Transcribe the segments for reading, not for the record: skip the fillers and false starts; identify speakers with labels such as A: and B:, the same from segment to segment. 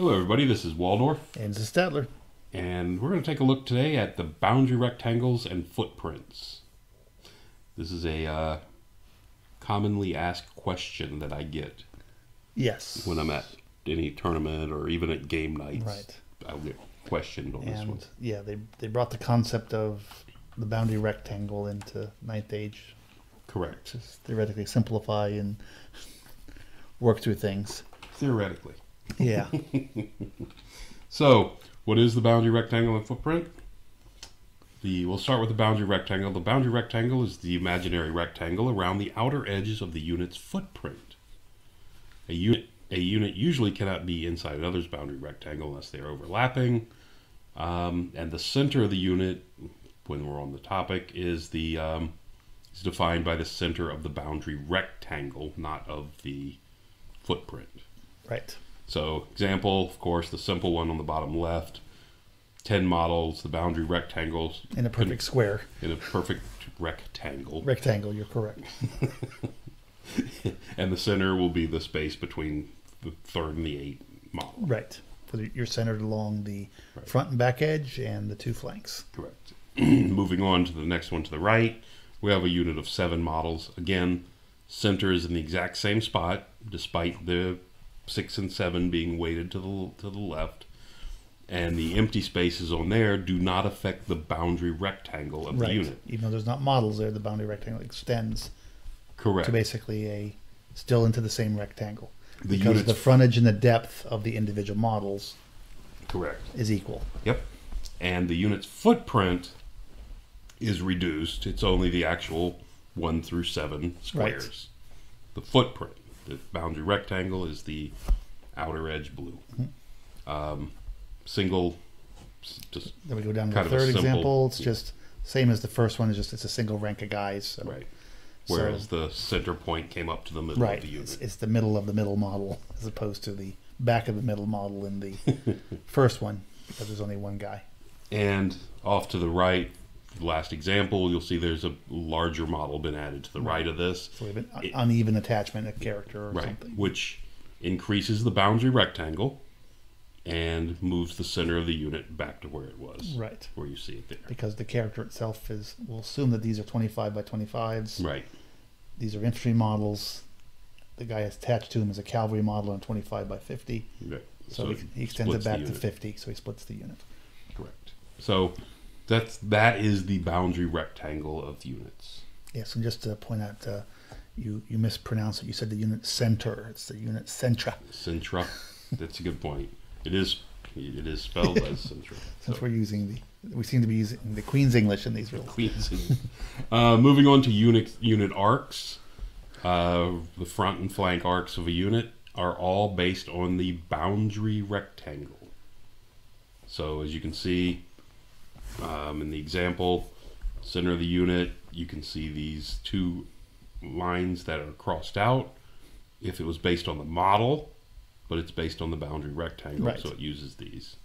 A: Hello everybody, this is Waldorf,
B: And this is Statler.
A: and we're going to take a look today at the boundary rectangles and footprints. This is a commonly asked question that I get
B: Yes.
A: when I'm at any tournament or even at game nights.
B: Right.
A: I'll get questioned on this one.
B: And yeah, they brought the concept of the boundary rectangle into Ninth Age
A: Correct.
B: to theoretically simplify and work through things.
A: Theoretically.
B: Yeah.
A: So, what is the boundary rectangle and footprint? We'll start with the boundary rectangle. The boundary rectangle is the imaginary rectangle around the outer edges of the unit's footprint. A unit usually cannot be inside another's boundary rectangle unless they are overlapping. And the center of the unit, when we're on the topic, is defined by the center of the boundary rectangle, not of the footprint.
B: Right.
A: So, example, of course, the simple one on the bottom left, 10 models, the boundary rectangles.
B: In a perfect square.
A: In a perfect rectangle.
B: Rectangle, you're correct.
A: And the center will be the space between the third and the eighth model.
B: Right. You're centered along the front and back edge and the two flanks.
A: Correct. Moving on to the next one to the right, we have a unit of 7 models. Again, center is in the exact same spot, despite the 6 and 7 being weighted to the left, and the empty spaces on there do not affect the boundary rectangle of the unit.
B: Even though there's not models there, the boundary rectangle extends
A: Correct.
B: to basically still into the same rectangle.
A: The
B: Because
A: unit's
B: the frontage and the depth of the individual models
A: correct.
B: is equal.
A: Yep. And the unit's footprint is reduced. It's only the actual 1 through 7 squares.
B: Right.
A: The footprint. The boundary rectangle is the outer edge blue. Single, just
B: Then we go down to
A: kind
B: the
A: of a
B: third
A: simple-
B: example. It's just same as the first one. It's a single rank of guys. So,
A: right. Whereas the center point came up to the middle
B: right.
A: of the unit.
B: It's the middle of the middle model as opposed to the back of the middle model in the first one because there's only one guy.
A: And off to the right, the last example, you'll see there's a larger model been added to the right of this.
B: So we have an uneven attachment of character or
A: Right,
B: something.
A: which increases the boundary rectangle and moves the center of the unit back to where it was.
B: Right.
A: Where you see it there.
B: Because the character itself we'll assume that these are 25 by 25s.
A: Right.
B: These are infantry models. The guy attached to him is a cavalry model on 25 by 50.
A: Right.
B: So
A: it
B: he extends it
A: splits the
B: back to
A: unit.
B: 50, so he splits the unit.
A: Correct. So that is the boundary rectangle of units.
B: Yes, and just to point out, you mispronounced it. You said the unit center. It's the unit centra.
A: Centra. That's a good point. It is spelled as centra.
B: Since we seem to be using the Queen's English in these rules.
A: Queens. Moving on to unit arcs. The front and flank arcs of a unit are all based on the boundary rectangle. So as you can see in the example, center of the unit, you can see these two lines that are crossed out. If it was based on the model, but it's based on the boundary rectangle,
B: Right.
A: so it uses these.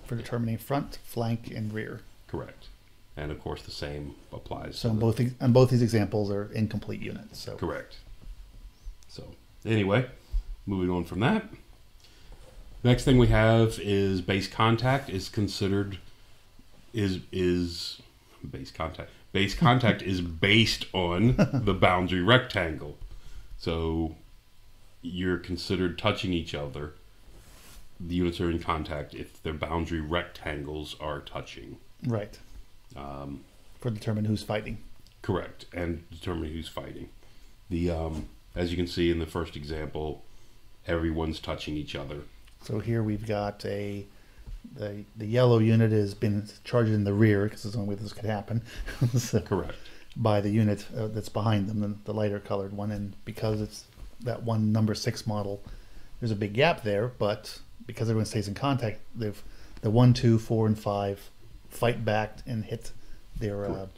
B: For determining front, flank, and rear.
A: Correct. And of course the same applies
B: So
A: to
B: on both these examples are incomplete units. So
A: correct. So anyway, moving on from that. Next thing we have is base contact is considered is base contact. Base contact is based on the boundary rectangle. So you're considered touching each other. The units are in contact if their boundary rectangles are touching.
B: right. For determining who's fighting.
A: Correct, and determine who's fighting. The as you can see in the first example, everyone's touching each other.
B: So here we've got the yellow unit has been charged in the rear because it's the only way this could happen. So,
A: Correct.
B: by the unit that's behind them, the lighter colored one, and because it's that one number 6 model, there's a big gap there. But because everyone stays in contact, the 1, 2, 4, and 5 fight back and hit their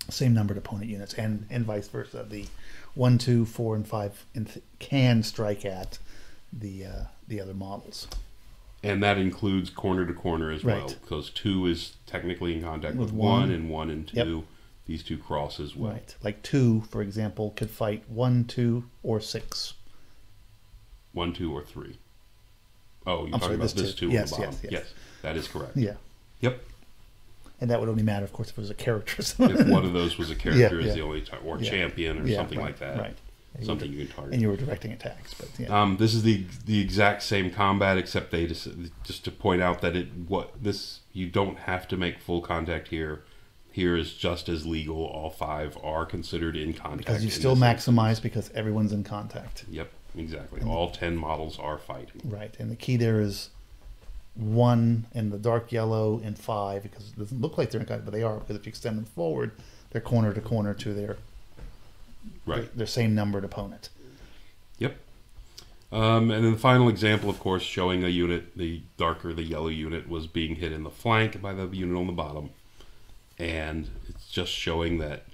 B: same numbered opponent units, and vice versa. The 1, 2, 4, and 5 can strike at the other models.
A: And that includes corner to corner as well,
B: Right.
A: because 2 is technically in contact with
B: With
A: 1,
B: one.
A: and 1 and 2.
B: Yep.
A: These two cross as well.
B: Right. Like 2, for example, could fight 1, 2, or 6.
A: 1, 2, or 3. Oh, you're
B: I'm
A: talking
B: sorry,
A: about this two
B: Yes,
A: on the bottom.
B: yes, yes.
A: Yes, that is correct.
B: Yeah.
A: Yep.
B: And that would only matter, of course, if it was a character.
A: If one of those was a character,
B: Yeah,
A: is the only time, or
B: Yeah.
A: champion, or
B: Yeah,
A: something
B: right,
A: like that.
B: Right.
A: Something you can target.
B: And you were directing attacks, but yeah.
A: This is the exact same combat, except they just to point out that you don't have to make full contact here. Here is just as legal. All 5 are considered in contact.
B: Because you still maximize because everyone's in contact.
A: Yep, exactly. All 10 models are fighting.
B: Right. And the key there is 1 in the dark yellow and 5, because it doesn't look like they're in contact, but they are, because if you extend them forward, they're corner to corner to their same numbered opponent.
A: Yep. And then the final example, of course, showing a unit, the yellow unit, was being hit in the flank by the unit on the bottom. And it's just showing that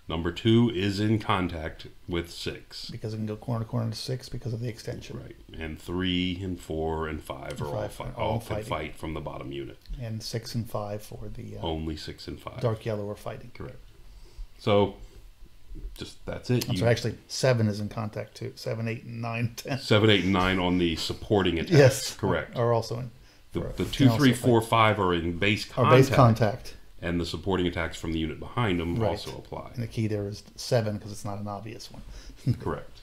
A: number 2 is in contact with 6.
B: Because it can go corner to corner to 6 because of the extension.
A: Right. And 3 and 4 and 5 are all can fight from the bottom unit.
B: And 6 and 5 for the
A: only 6 and 5.
B: dark yellow are fighting.
A: Correct. So that's it.
B: So actually 7 is in contact too. 7, 8, and 9, 10.
A: 7, 8, and 9 on the supporting attacks.
B: Yes,
A: correct.
B: Are also in.
A: The 2, 3, 4, 5 are in base contact.
B: Are base contact.
A: And the supporting attacks from the unit behind them also apply.
B: And the key there is 7 because it's not an obvious one.
A: Correct.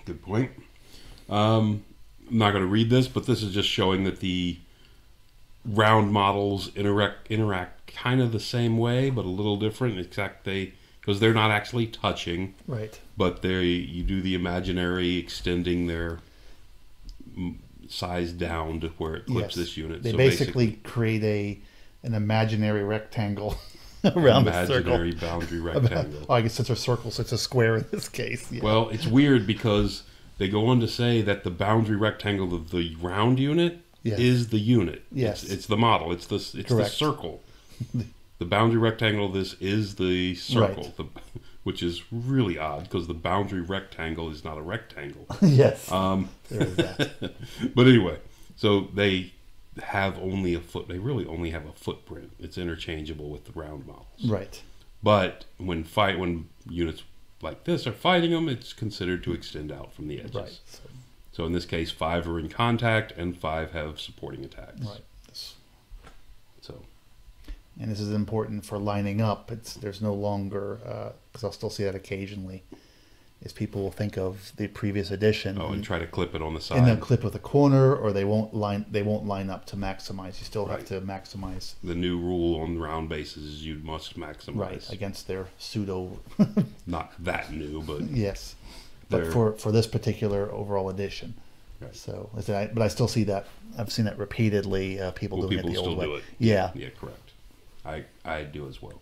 A: Good point. I'm not going to read this, but this is just showing that the round models interact kind of the same way, but a little different. Because they're not actually touching.
B: Right.
A: But you do the imaginary extending their size down to where it clips this unit.
B: They basically create an imaginary rectangle around the circle.
A: Imaginary boundary rectangle.
B: I guess it's a circle, so it's a square in this case. Yeah.
A: Well, it's weird because they go on to say that the boundary rectangle of the round unit is the unit.
B: Yes.
A: It's the model. It's the circle. The boundary rectangle of this is the circle, which is really odd because the boundary rectangle is not a rectangle.
B: Yes. There is that.
A: But anyway, so they have only they really only have a footprint. It's interchangeable with the round models.
B: Right.
A: But when units like this are fighting them, it's considered to extend out from the edges.
B: Right.
A: So in this case, 5 are in contact and 5 have supporting attacks.
B: Right.
A: So.
B: And this is important for lining up. There's no longer, because I'll still see that occasionally, is people will think of the previous edition.
A: Oh, and try to clip it on the side.
B: And they'll clip with a corner, or they won't line up to maximize. You still have to maximize.
A: The new rule on round bases is you must maximize.
B: Right, against their pseudo.
A: Not that new, but
B: yes, but for this particular overall edition.
A: Right.
B: So, but I still see that. I've seen that repeatedly. People doing it the old way.
A: Do it.
B: Yeah.
A: Yeah, correct. I do as well.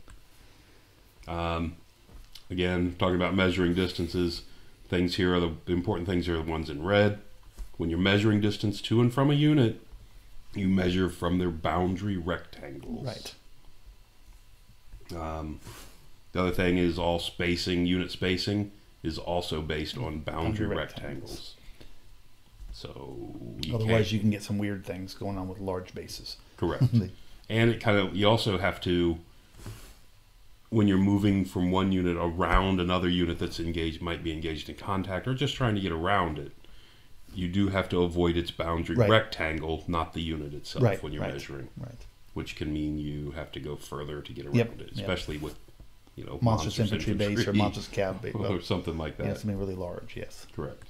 A: Again, talking about measuring distances, things here are the important things are the ones in red. When you're measuring distance to and from a unit, you measure from their boundary rectangles.
B: Right.
A: The other thing is all spacing, unit spacing, is also based on boundary rectangles. So
B: otherwise you can get some weird things going on with large bases.
A: Correct. And you also have to, when you're moving from one unit around another unit that's might be engaged in contact or just trying to get around it, you do have to avoid its boundary rectangle, not the unit itself when you're measuring. Right. Which can mean you have to go further to get around it, especially with,
B: monstrous infantry base or monstrous cav base.
A: Or something like that.
B: Yeah, something really large, yes.
A: Correct.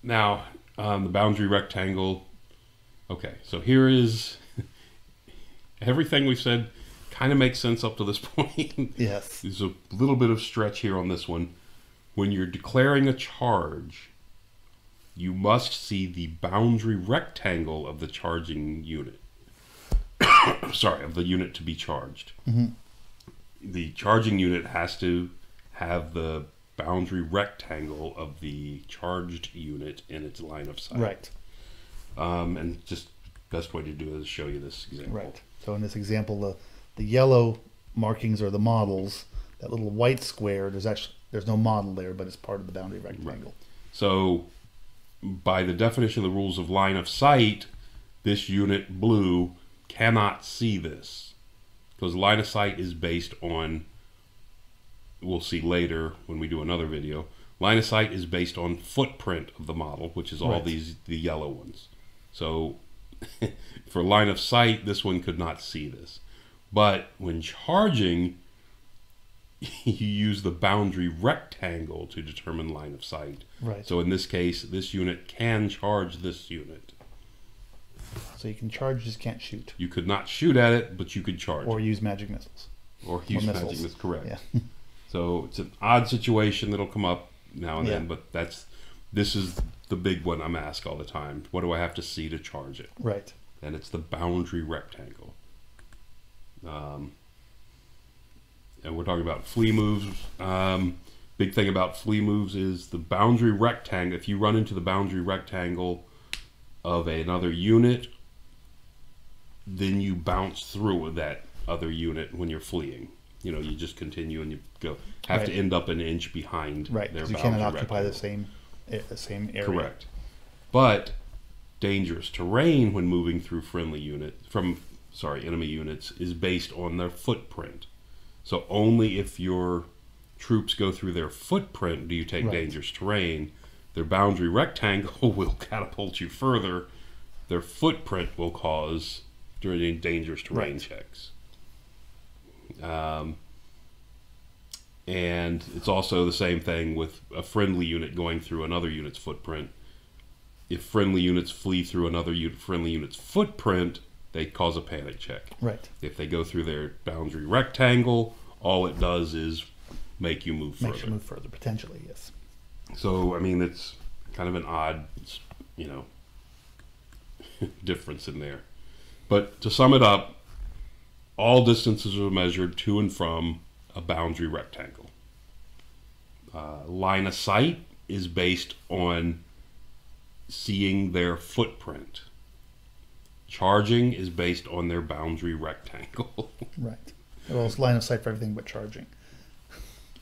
A: Now, the boundary rectangle. Okay, so here is everything we've said kind of makes sense up to this point.
B: Yes.
A: There's a little bit of stretch here on this one. When you're declaring a charge, you must see the boundary rectangle of the charging unit. Sorry, of the unit to be charged.
B: Mm-hmm.
A: The charging unit has to have the boundary rectangle of the charged unit in its line of sight.
B: Right.
A: And just best way to do it is show you this example.
B: Right. So in this example, the yellow markings are the models. That little white square, there's no model there, but it's part of the boundary rectangle.
A: Right. So by the definition of the rules of line of sight, this unit blue cannot see this because line of sight is based on, we'll see later when we do another video, Line of sight is based on footprint of the model, which is all
B: Right.
A: the yellow ones. So for line of sight, this one could not see this. But when charging, you use the boundary rectangle to determine line of sight.
B: Right.
A: So in this case, this unit can charge this unit.
B: So you can charge, just can't shoot.
A: You could not shoot at it, but you could charge.
B: Or use magic missiles.
A: Or use
B: missiles.
A: magic. That's correct.
B: Yeah.
A: So it's an odd situation that'll come up now and then,
B: Yeah.
A: but this is the big one I'm asked all the time. What do I have to see to charge it?
B: Right.
A: And it's the boundary rectangle. And we're talking about flea moves. Big thing about flea moves is the boundary rectangle. If you run into the boundary rectangle of another unit, then you bounce through that other unit when you're fleeing. You know, you just continue and you have
B: Right.
A: to end up an inch behind
B: Right.
A: their
B: Because you
A: boundary
B: cannot occupy
A: rectangle.
B: the same area.
A: Correct. But dangerous terrain when moving through enemy units is based on their footprint. So only if your troops go through their footprint do you take
B: Right.
A: dangerous terrain. Their boundary rectangle will catapult you further. Their footprint will cause during dangerous terrain
B: Right.
A: checks. And it's also the same thing with a friendly unit going through another unit's footprint. If friendly units flee through another friendly unit's footprint, they cause a panic check.
B: Right.
A: If they go through their boundary rectangle, all it does is make you move
B: Makes
A: further.
B: you move further, potentially, yes.
A: So, I mean, it's kind of an odd, difference in there. But to sum it up, all distances are measured to and from a boundary rectangle. Line of sight is based on seeing their footprint. Charging is based on their boundary rectangle.
B: Right. Well, it's line of sight for everything but charging.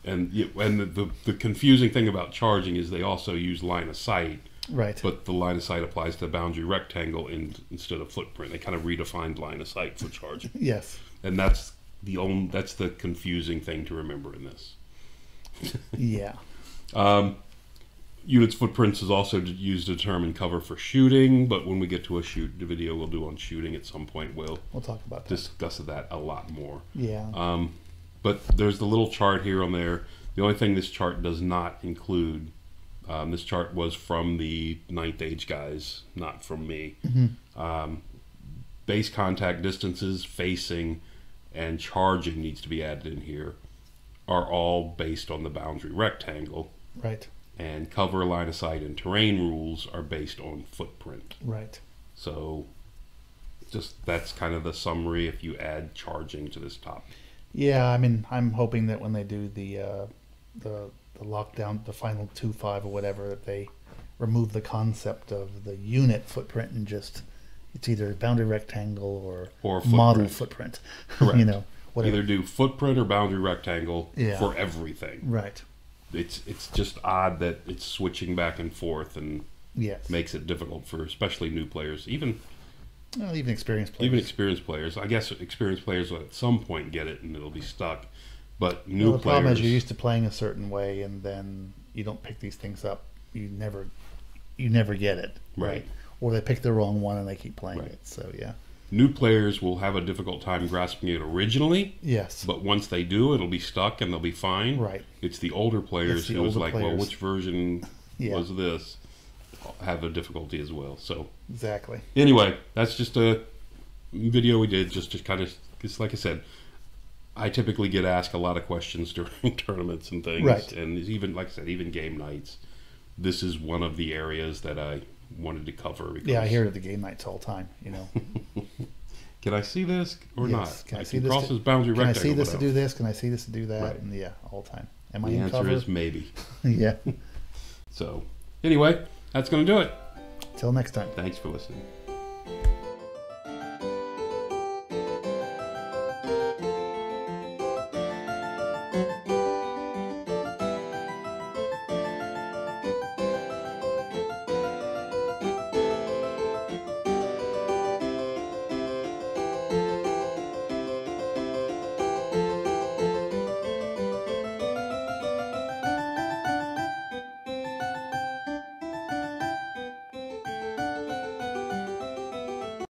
A: And the confusing thing about charging is they also use line of sight,
B: Right.
A: but the line of sight applies to the boundary rectangle instead of footprint. They kind of redefined line of sight for charging.
B: Yes.
A: And that's the confusing thing to remember in this.
B: Yeah.
A: Units footprints is also used to determine cover for shooting, but when we get to the video we'll do on shooting at some point, we'll
B: We'll talk about that.
A: discuss that a lot more.
B: Yeah.
A: But there's the little chart here on there. The only thing this chart does not include, this chart was from the Ninth Age guys, not from me. Base contact distances, facing, and charging needs to be added in here, are all based on the boundary rectangle.
B: Right.
A: And cover, line of sight, and terrain rules are based on footprint.
B: Right.
A: So that's kind of the summary if you add charging to this top.
B: Yeah, I mean, I'm hoping that when they do the lockdown, the final 2.5 or whatever, that they remove the concept of the unit footprint and just it's either boundary rectangle or
A: footprint.
B: model footprint.
A: Correct.
B: Whatever.
A: Either do footprint or boundary rectangle
B: Yeah.
A: for everything.
B: Right.
A: It's just odd that it's switching back and forth and
B: Yes.
A: makes it difficult for especially new players, even
B: Experienced players.
A: experienced players. I guess experienced players will at some point get it and it'll be stuck. But new
B: Well, the
A: players,
B: problem is you're used to playing a certain way, and then you don't pick these things up. You never get it.
A: Right.
B: Or they pick the wrong one and they keep playing
A: Right.
B: it. So yeah.
A: new players will have a difficult time grasping it originally.
B: Yes.
A: But once they do, it'll be stuck and they'll be fine.
B: Right.
A: It's the older players
B: It's the
A: who is
B: older
A: like, well,
B: players.
A: which version
B: Yeah.
A: was this? Have a difficulty as well. So
B: Exactly.
A: anyway, that's just a video we did just to kind of, because like I said, I typically get asked a lot of questions during tournaments and things.
B: Right.
A: And even, like I said, even game nights. This is one of the areas that I wanted to cover. Because,
B: Yeah, I hear it at the game nights all the time.
A: Can I see this or
B: Yes.
A: not?
B: Can I
A: I
B: see
A: can
B: this
A: cross
B: to-
A: this boundary
B: Can I
A: rectangle.
B: see this
A: but
B: to do this? Can I see this to do that?
A: Right.
B: And yeah, all the time. Am I
A: the
B: in
A: answer
B: cover?
A: is maybe.
B: Yeah.
A: So anyway, that's going to do it.
B: Till next time.
A: Thanks for listening.